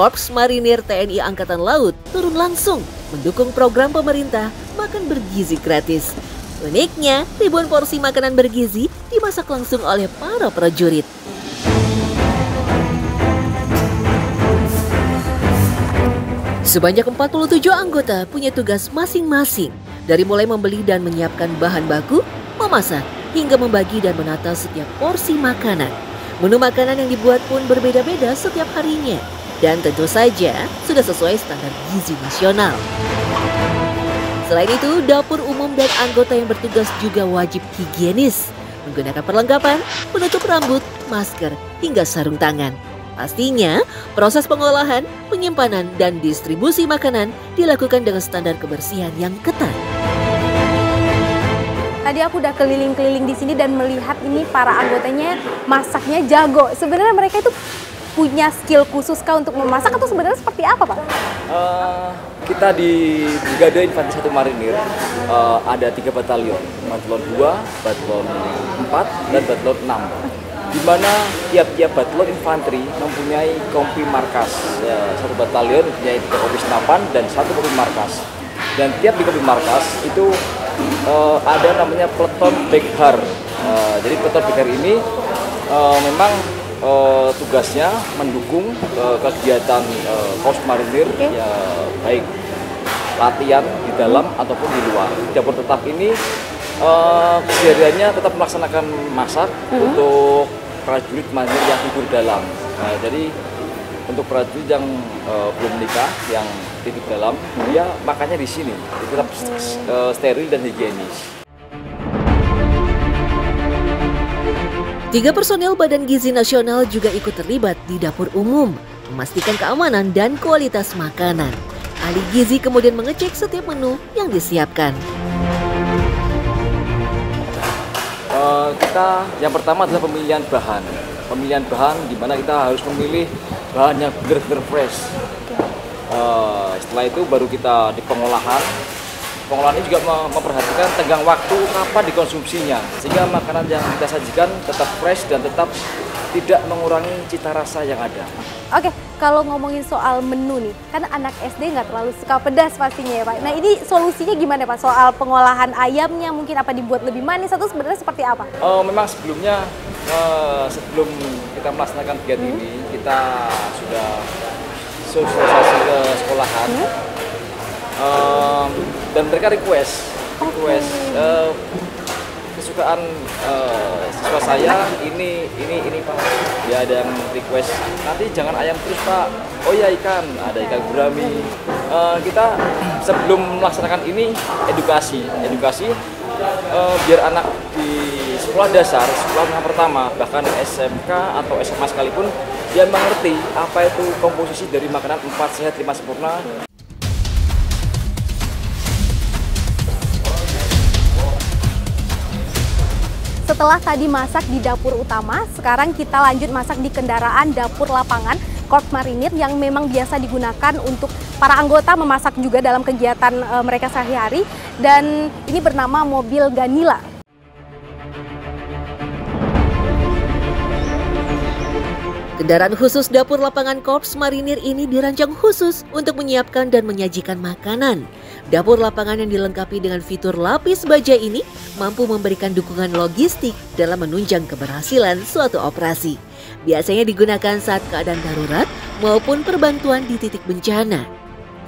Korps Marinir TNI Angkatan Laut turun langsung mendukung program pemerintah makan bergizi gratis. Uniknya, ribuan porsi makanan bergizi dimasak langsung oleh para prajurit. Sebanyak 47 anggota punya tugas masing-masing, dari mulai membeli dan menyiapkan bahan baku, memasak, hingga membagi dan menata setiap porsi makanan. Menu makanan yang dibuat pun berbeda-beda setiap harinya, dan tentu saja sudah sesuai standar gizi nasional. Selain itu, dapur umum dan anggota yang bertugas juga wajib higienis, menggunakan perlengkapan, penutup rambut, masker, hingga sarung tangan. Pastinya, proses pengolahan, penyimpanan, dan distribusi makanan dilakukan dengan standar kebersihan yang ketat. Tadi aku udah keliling-keliling di sini dan melihat ini para anggotanya masaknya jago. Sebenarnya mereka itu punya skill khusus kah untuk memasak atau sebenarnya seperti apa, Pak? Kita di Brigade Infanteri 1 Marinir ada 3 batalion, Batalon 2, Batalon 4, dan Batalon 6. Di mana tiap-tiap batalion infanteri mempunyai kompi markas. Satu batalion mempunyai 3 kompi senapan dan 1 kompi markas. Dan tiap di kompi markas itu ada namanya peleton Bekhar. Jadi peleton Bekhar ini memang tugasnya mendukung kegiatan Korps Marinir, ya, baik latihan di dalam ataupun di luar. Dapur tetap ini kesehariannya tetap melaksanakan masak untuk prajurit Marinir yang tidur dalam. Jadi untuk prajurit yang belum menikah, yang tidur dalam, dia makannya di sini, tetap steril dan higienis. 3 personel Badan Gizi Nasional juga ikut terlibat di dapur umum, memastikan keamanan dan kualitas makanan. Ahli gizi kemudian mengecek setiap menu yang disiapkan. Kita yang pertama adalah pemilihan bahan. Pemilihan bahan di mana kita harus memilih bahan yang benar-benar fresh. Setelah itu baru kita di pengolahan. Pengolahan ini juga memperhatikan tenggang waktu kapan dikonsumsinya, sehingga makanan yang kita sajikan tetap fresh dan tetap tidak mengurangi cita rasa yang ada. Oke, kalau ngomongin soal menu nih, kan anak SD nggak terlalu suka pedas pastinya ya, Pak. Nah, ini solusinya gimana, Pak? Soal pengolahan ayamnya mungkin apa dibuat lebih manis atau sebenarnya seperti apa? Memang sebelumnya, sebelum kita melaksanakan kegiatan ini, kita sudah sosialisasi ke sekolahan. Dan mereka request kesukaan siswa saya ini Pak. Ya, ada yang request nanti jangan ayam terus, Pak. Oh ya, ikan, ada ikan gurami. Kita sebelum melaksanakan ini edukasi biar anak di sekolah dasar, sekolah menengah pertama, bahkan SMK atau SMA sekalipun dia mengerti apa itu komposisi dari makanan 4 sehat 5 sempurna. Setelah tadi masak di dapur utama, sekarang kita lanjut masak di kendaraan dapur lapangan Korps Marinir yang memang biasa digunakan untuk para anggota memasak juga dalam kegiatan mereka sehari-hari, dan ini bernama mobil Ganila. Kendaraan khusus dapur lapangan Korps Marinir ini dirancang khusus untuk menyiapkan dan menyajikan makanan. Dapur lapangan yang dilengkapi dengan fitur lapis baja ini mampu memberikan dukungan logistik dalam menunjang keberhasilan suatu operasi. Biasanya digunakan saat keadaan darurat maupun perbantuan di titik bencana.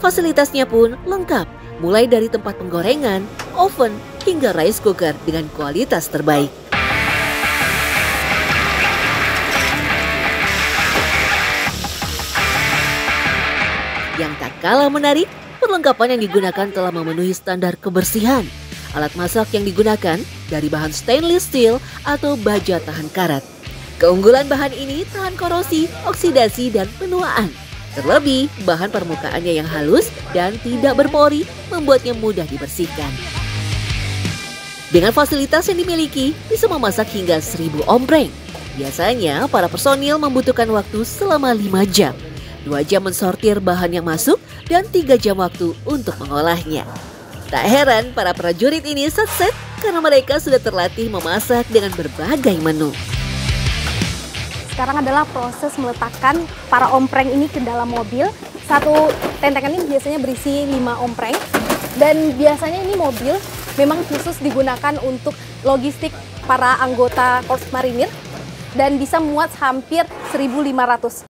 Fasilitasnya pun lengkap, mulai dari tempat penggorengan, oven, hingga rice cooker dengan kualitas terbaik. Yang tak kalah menarik, perlengkapan yang digunakan telah memenuhi standar kebersihan. Alat masak yang digunakan dari bahan stainless steel atau baja tahan karat. Keunggulan bahan ini tahan korosi, oksidasi, dan penuaan. Terlebih, bahan permukaannya yang halus dan tidak berpori membuatnya mudah dibersihkan. Dengan fasilitas yang dimiliki, bisa memasak hingga 1000 ompreng. Biasanya, para personil membutuhkan waktu selama 5 jam. 2 jam mensortir bahan yang masuk dan 3 jam waktu untuk mengolahnya. Tak heran para prajurit ini sukses karena mereka sudah terlatih memasak dengan berbagai menu. sekarang adalah proses meletakkan para ompreng ini ke dalam mobil. Satu tentengan ini biasanya berisi 5 ompreng. Dan biasanya ini mobil memang khusus digunakan untuk logistik para anggota Korps Marinir dan bisa muat hampir 1.500.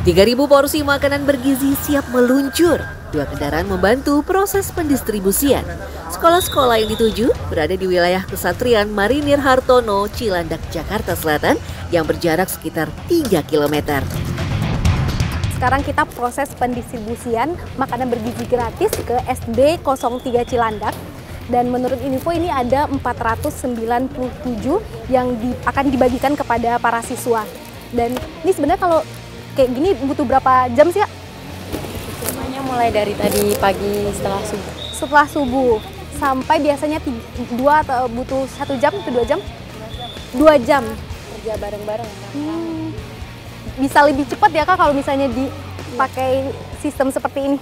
3.000 porsi makanan bergizi siap meluncur. 2 kendaraan membantu proses pendistribusian. Sekolah-sekolah yang dituju berada di wilayah Kesatrian Marinir Hartono, Cilandak, Jakarta Selatan yang berjarak sekitar 3 km. Sekarang kita proses pendistribusian makanan bergizi gratis ke SD 03 Cilandak. Dan menurut info ini ada 497 yang akan dibagikan kepada para siswa. Dan ini sebenarnya kalau kayak gini butuh berapa jam sih, Kak? Semuanya mulai dari tadi pagi setelah subuh. Setelah subuh sampai biasanya 2 atau butuh 1 jam atau 2 jam? 2 jam. Kerja bareng-bareng. Bisa lebih cepat ya, Kak, kalau misalnya dipakai sistem seperti ini.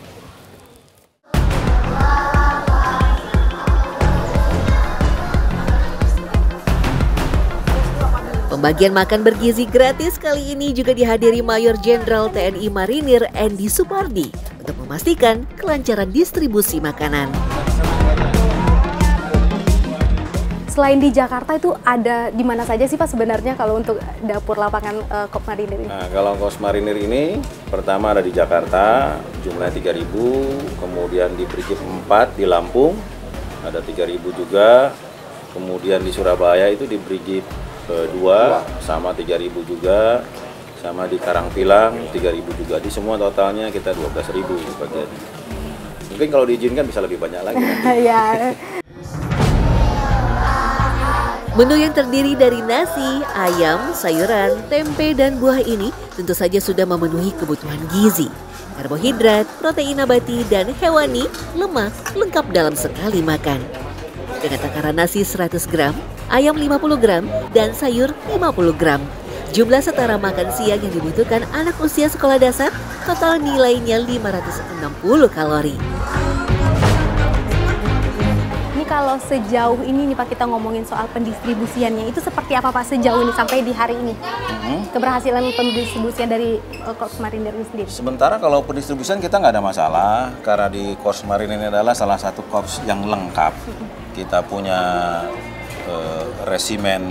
Pembagian makan bergizi gratis kali ini juga dihadiri Mayor Jenderal TNI Marinir Andy Supardi untuk memastikan kelancaran distribusi makanan. Selain di Jakarta itu ada di mana saja sih, Pak, sebenarnya kalau untuk dapur lapangan Korps Marinir ini? Nah, kalau Korps Marinir ini pertama ada di Jakarta, jumlah 3.000, kemudian di Brigif 4 di Lampung ada 3.000 juga, kemudian di Surabaya itu di Brigif 2 sama 3.000 juga, sama di Karangpilang 3.000 juga. Di semua totalnya kita 12.000 bagian. Mungkin kalau diizinkan bisa lebih banyak lagi. Ya. Menu yang terdiri dari nasi, ayam, sayuran, tempe, dan buah ini tentu saja sudah memenuhi kebutuhan gizi. Karbohidrat, protein nabati, dan hewani, lemak lengkap dalam sekali makan. Dengan takaran nasi 100 gram, ayam 50 gram, dan sayur 50 gram. Jumlah setara makan siang yang dibutuhkan anak usia sekolah dasar total nilainya 560 kalori. Ini kalau sejauh ini nih, Pak, kita ngomongin soal pendistribusiannya, itu seperti apa, Pak, sejauh ini sampai di hari ini? Keberhasilan pendistribusian dari Korps Marinir ini sendiri? Sementara kalau pendistribusian kita nggak ada masalah, karena di Korps Marinir ini adalah salah satu korps yang lengkap. Kita punya resimen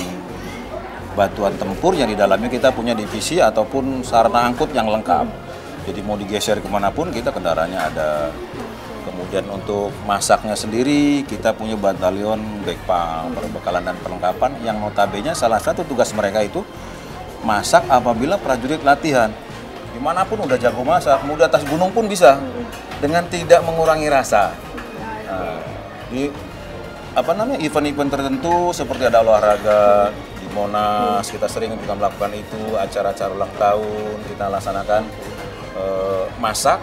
batuan tempur yang di dalamnya kita punya divisi ataupun sarana angkut yang lengkap. Jadi mau digeser kemanapun kita kendaraannya ada. Kemudian untuk masaknya sendiri kita punya batalion Bekpal, perbekalan dan perlengkapan yang notabene salah satu tugas mereka itu masak apabila prajurit latihan. Dimanapun udah jago masak, mau di atas gunung pun bisa dengan tidak mengurangi rasa. Nah, di event-event tertentu seperti ada olahraga di Monas, kita sering juga melakukan itu, acara-acara ulang tahun kita laksanakan masak.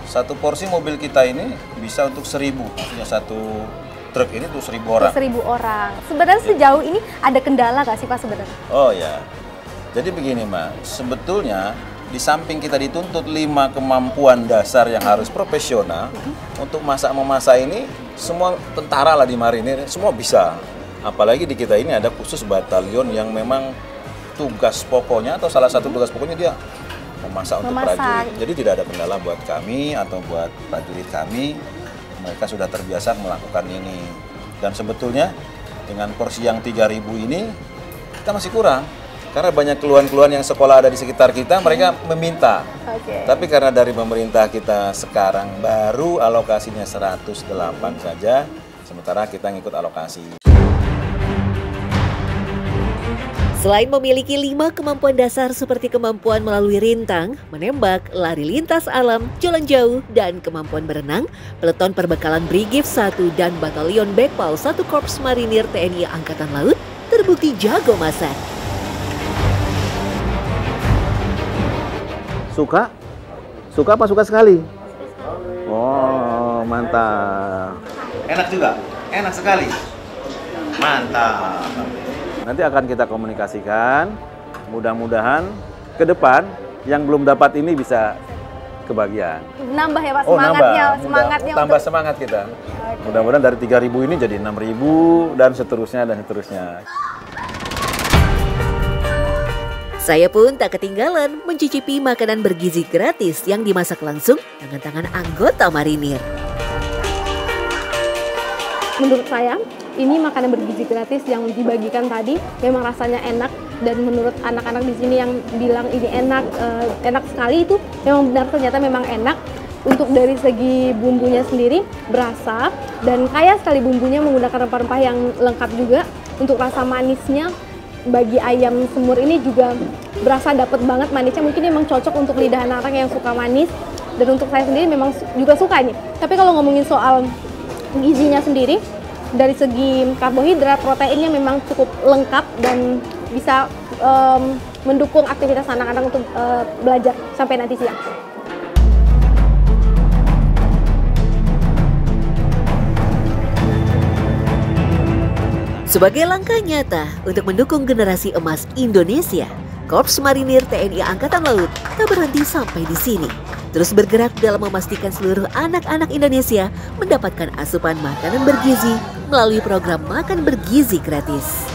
Satu porsi mobil kita ini bisa untuk 1.000, maksudnya satu truk ini tuh 1.000 orang. 1.000 orang. Sebenarnya sejauh ini ada kendala nggak sih, Pak, sebenarnya? Oh ya, jadi begini, Mbak, sebetulnya di samping kita dituntut 5 kemampuan dasar yang harus profesional, untuk masak-memasak ini semua tentara lah di Marinir, semua bisa. Apalagi di kita ini ada khusus batalion yang memang tugas pokoknya atau salah satu tugas pokoknya dia memasak untuk prajurit. Jadi tidak ada kendala buat kami atau buat prajurit kami, mereka sudah terbiasa melakukan ini. Dan sebetulnya dengan porsi yang 3.000 ini kita masih kurang. Karena banyak keluhan-keluhan yang sekolah ada di sekitar kita, mereka meminta. Tapi karena dari pemerintah kita sekarang baru alokasinya 108 saja, sementara kita ngikut alokasi. Selain memiliki 5 kemampuan dasar seperti kemampuan melalui rintang, menembak, lari lintas alam, jalan jauh, dan kemampuan berenang, peleton perbekalan Brigif 1 dan Batalion Bekpal 1 Korps Marinir TNI Angkatan Laut terbukti jago masak. Suka? Suka apa suka sekali? Oh, mantap. Enak juga? Enak sekali? Mantap. Nanti akan kita komunikasikan, mudah-mudahan ke depan yang belum dapat ini bisa kebagian. Nambah ya Pak Oh, semangatnya, nambah. semangatnya Tambah untuk semangat kita. Mudah-mudahan dari 3.000 ini jadi 6.000 dan seterusnya dan seterusnya. Saya pun tak ketinggalan mencicipi makanan bergizi gratis yang dimasak langsung dengan tangan anggota marinir. menurut saya ini makanan bergizi gratis yang dibagikan tadi memang rasanya enak, dan menurut anak-anak di sini yang bilang ini enak, enak sekali, itu memang benar, ternyata memang enak. Untuk dari segi bumbunya sendiri berasa dan kaya sekali bumbunya, menggunakan rempah-rempah yang lengkap juga. Untuk rasa manisnya bagi ayam semur ini juga berasa dapat banget manisnya, mungkin memang cocok untuk lidah anak-anak yang suka manis, dan untuk saya sendiri memang juga suka ini. Tapi kalau ngomongin soal gizinya sendiri, dari segi karbohidrat, proteinnya memang cukup lengkap dan bisa mendukung aktivitas anak-anak untuk belajar sampai nanti siang. Sebagai langkah nyata untuk mendukung generasi emas Indonesia, Korps Marinir TNI Angkatan Laut tak berhenti sampai di sini. Terus bergerak dalam memastikan seluruh anak-anak Indonesia mendapatkan asupan makanan bergizi melalui program makan bergizi gratis.